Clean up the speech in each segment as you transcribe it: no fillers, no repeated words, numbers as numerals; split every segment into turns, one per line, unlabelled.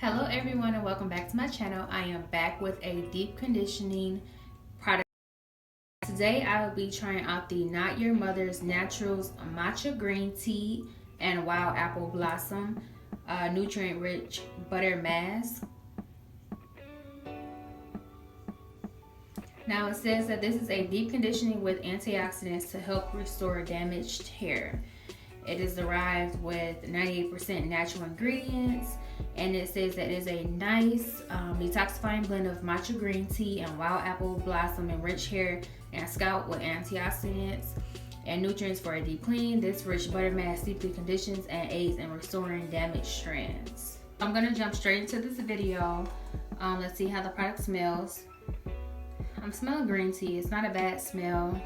Hello everyone and welcome back to my channel. I am back with a deep conditioning product. Today I will be trying out the Not Your Mother's Naturals Matcha Green Tea and Wild Apple Blossom Nutrient Rich Butter Mask. Now it says that this is a deep conditioning with antioxidants to help restore damaged hair. It is derived with 98% natural ingredients, and it says that it is a nice detoxifying blend of matcha green tea and wild apple blossom enriched hair and scalp with antioxidants and nutrients for a deep clean. This rich butter mask deeply conditions and aids in restoring damaged strands. I'm gonna jump straight into this video. Let's see how the product smells. I'm smelling green tea. It's not a bad smell.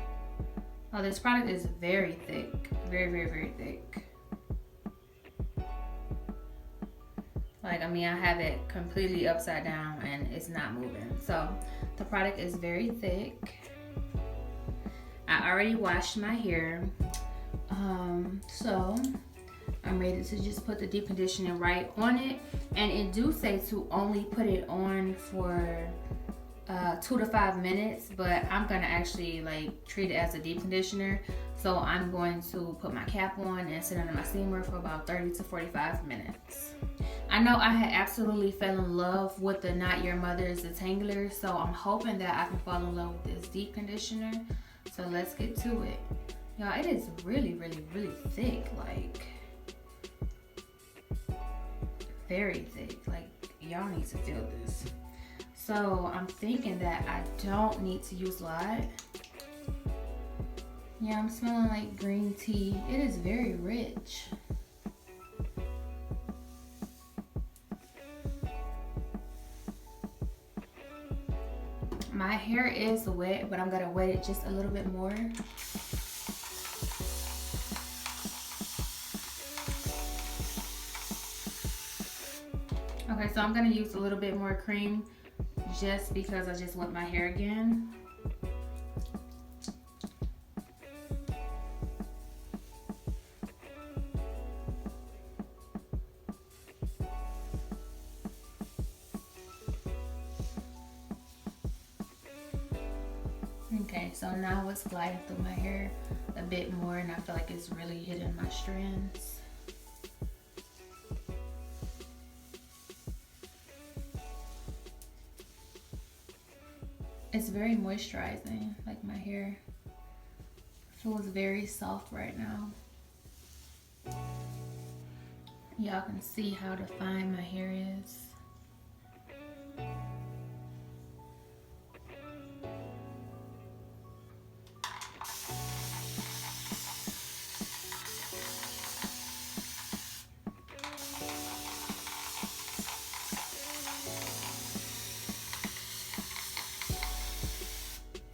Oh, this product is very thick. Very thick. Like, I mean, I have it completely upside down and it's not moving. So the product is very thick. I already washed my hair. So I'm ready to just put the deep conditioner right on it. And it do say to only put it on for 2 to 5 minutes, but I'm gonna actually like treat it as a deep conditioner. So I'm going to put my cap on and sit under my steamer for about 30 to 45 minutes. I know I had absolutely fell in love with the Not Your Mother's Detangler, so I'm hoping that I can fall in love with this deep conditioner. So let's get to it. Y'all, it is really thick, like very thick. Like, y'all need to feel this. So I'm thinking that I don't need to use a lot. Yeah, I'm smelling like green tea. It is very rich. My hair is wet, but I'm gonna wet it just a little bit more. Okay, so I'm gonna use a little bit more cream just because I just wet my hair again. Okay, so now it's gliding through my hair a bit more and I feel like it's really hitting my strands. It's very moisturizing, like my hair feels very soft right now. Y'all can see how defined my hair is.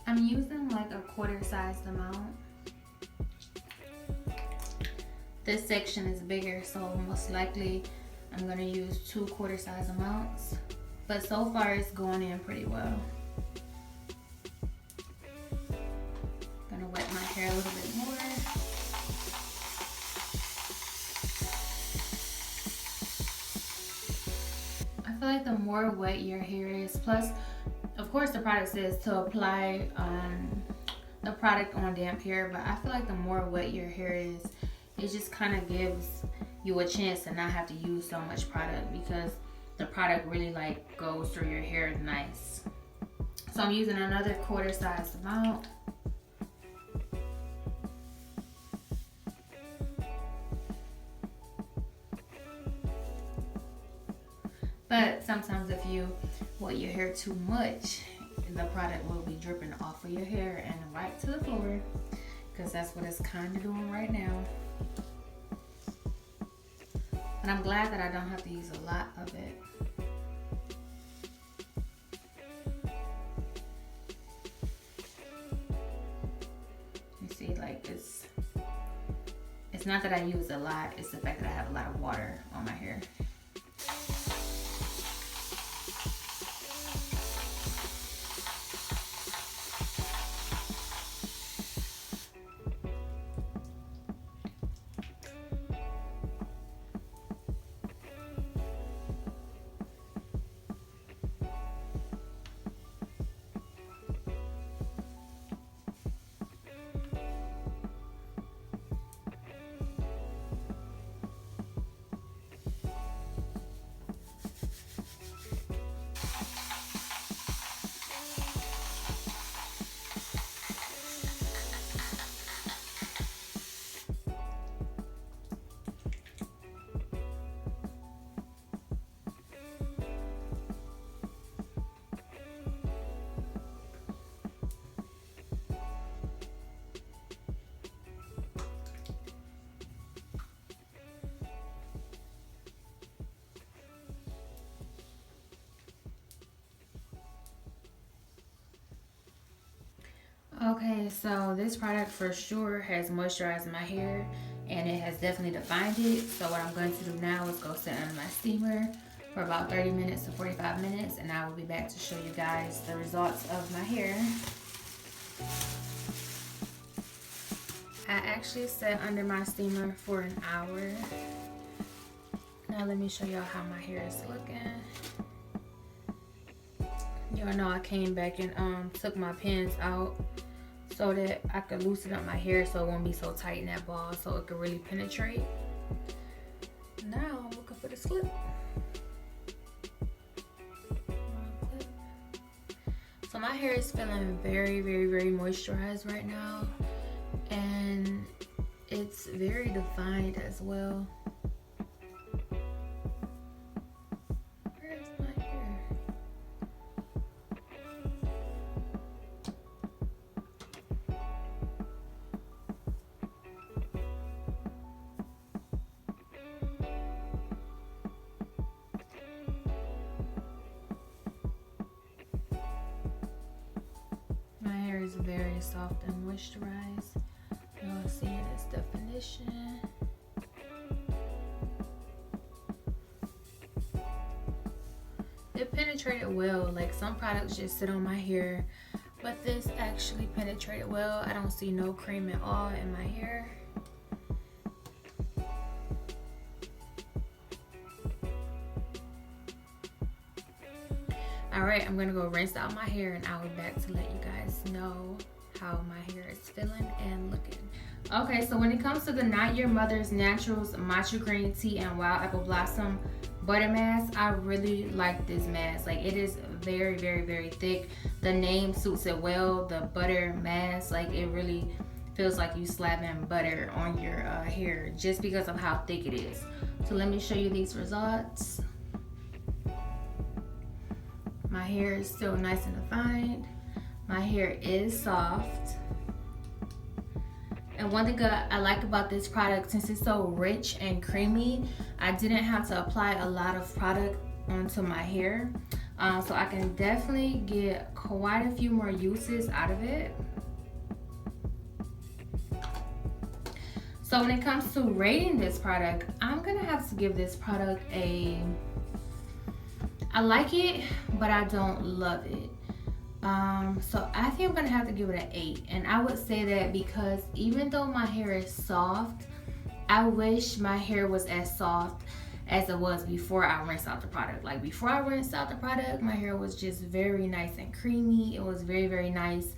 I'm using like a quarter-sized amount. This section is bigger, so most likely I'm gonna use 2 quarter-size amounts. But so far it's going in pretty well. Gonna wet my hair a little bit more. I feel like the more wet your hair is, plus of course the product says to apply the product on damp hair, but I feel like the more wet your hair is, it just kind of gives you a chance to not have to use so much product because the product really like goes through your hair nice. So I'm using another quarter-sized amount. But sometimes if you wet your hair too much, the product will be dripping off of your hair and right to the floor, because that's what it's kind of doing right now. And I'm glad that I don't have to use a lot of it. You see, like it's not that I use a lot, it's the fact that I have a lot of water on my hair. Okay, so this product for sure has moisturized my hair and it has definitely defined it. So what I'm going to do now is go sit under my steamer for about 30 minutes to 45 minutes, and I will be back to show you guys the results of my hair. I actually sat under my steamer for an hour. Now let me show y'all how my hair is looking. Y'all know I came back and took my pins out so that I could loosen up my hair so it won't be so tight in that ball, so it could really penetrate. Now I'm looking for the slip. So my hair is feeling very, very, very moisturized right now, and it's very defined as well. Where's my hair? My hair is very soft and moisturized. Y'all see its definition. It penetrated well. Like some products just sit on my hair, but this actually penetrated well. I don't see no cream at all in my hair. Alright, I'm gonna go rinse out my hair and I'll be back to let you guys know how my hair is feeling and looking. Okay, so when it comes to the Not Your Mother's Naturals Matcha Green Tea and Wild Apple Blossom Butter Mask, I really like this mask. Like, it is very, very, very thick. The name suits it well, the butter mask. Like, it really feels like you slapping butter on your hair just because of how thick it is. So let me show you these results. My hair is still nice and defined. My hair is soft. And one thing I like about this product, since it's so rich and creamy, I didn't have to apply a lot of product onto my hair. So I can definitely get quite a few more uses out of it. So when it comes to rating this product, I'm gonna have to give this product I like it, but I don't love it. So I think I'm gonna have to give it an 8. And I would say that because even though my hair is soft, I wish my hair was as soft as it was before I rinsed out the product. Like before I rinsed out the product, my hair was just very nice and creamy. It was very, very nice.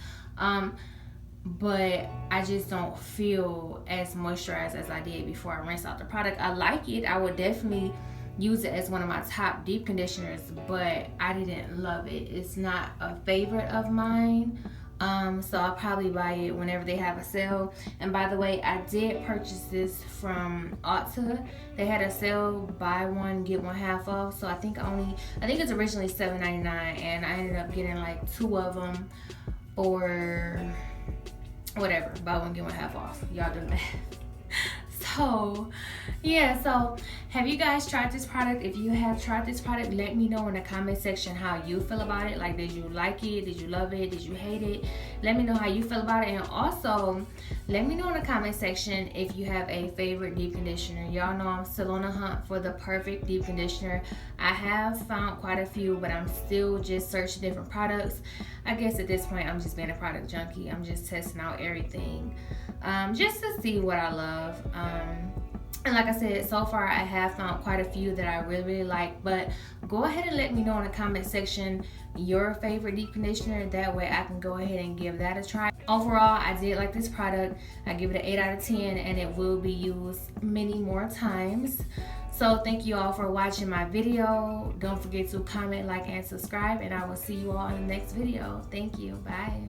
But I just don't feel as moisturized as I did before I rinsed out the product. I like it. I would definitely use it as one of my top deep conditioners, but I didn't love it. It's not a favorite of mine. So I'll probably buy it whenever they have a sale. And by the way, I did purchase this from Ulta. They had a sale, buy one get one half off. So I think it's originally $7.99, and I ended up getting like 2 of them for whatever, buy one get one half off. Y'all do the math. So yeah, so have you guys tried this product? If you have tried this product, let me know in the comment section how you feel about it. Like, did you like it? Did you love it? Did you hate it? Let me know how you feel about it. And also let me know in the comment section if you have a favorite deep conditioner. Y'all know I'm still on the hunt for the perfect deep conditioner. I have found quite a few, but I'm still just searching different products. I guess at this point I'm just being a product junkie. I'm just testing out everything just to see what I love. And like I said, so far I have found quite a few that I really, really like. But go ahead and let me know in the comment section your favorite deep conditioner. That way I can go ahead and give that a try. Overall, I did like this product. I give it an 8 out of 10, and it will be used many more times. So thank you all for watching my video. Don't forget to comment, like, and subscribe, and I will see you all in the next video. Thank you. Bye.